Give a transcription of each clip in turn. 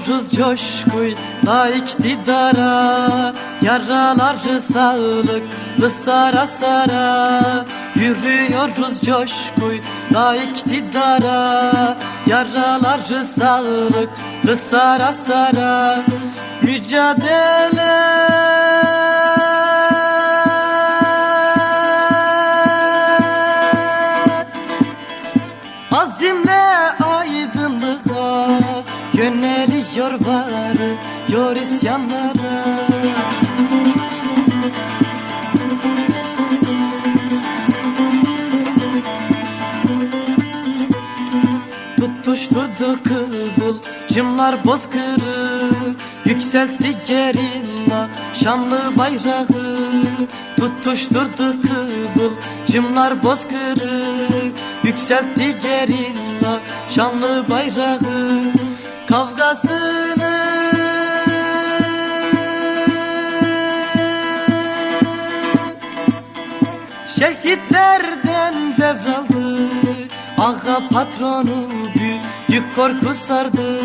Yürüyoruz coşkuyla iktidara, yaraları sağlıklı sara sara. Yürüyoruz coşkuyla iktidara, yaraları sağlıklı sara sara. Mücadele azimle aydınlığa yöneliyor, varıyor isyanlara. Tutuşturdu kıvılcımlar bozkırı, yükseltti gerilla şanlı bayrağı. Tutuşturdu kıvılcımlar bozkırı, yükseltti gerilla şanlı bayrağı. Kavgasını şehitlerden devraldı, ağa patronu büyük korku sardı.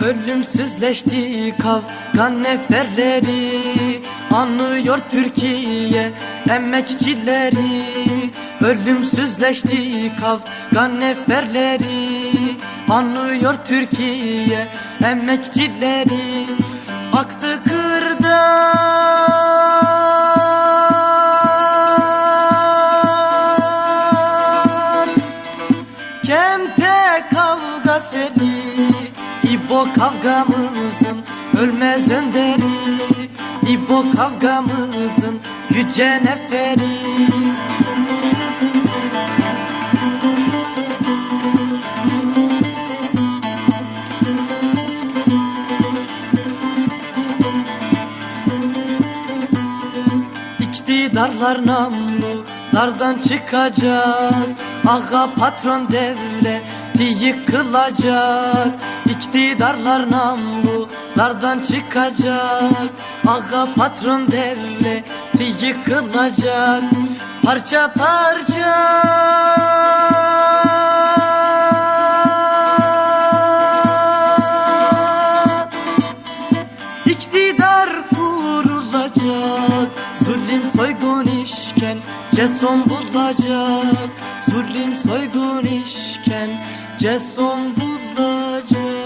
Ölümsüzleşti kavgan neferleri, anlıyor Türkiye emekçileri. Ölümsüzleşti kavgan neferleri, anlıyor Türkiye emekçileri. Aktı kırdan kente kavga seli, İbo kavgamızın ölmez önderi, İbo kavgamızın yüce neferi. İktidarlar namlulardan çıkacak, ağa patron devleti yıkılacak. İktidarlar namlulardan çıkacak, ağa patron devleti yıkılacak. Parça parça İktidar kurulacak, zulüm soygun işkence son bulacak. Zulüm soygun işkence son bulacak.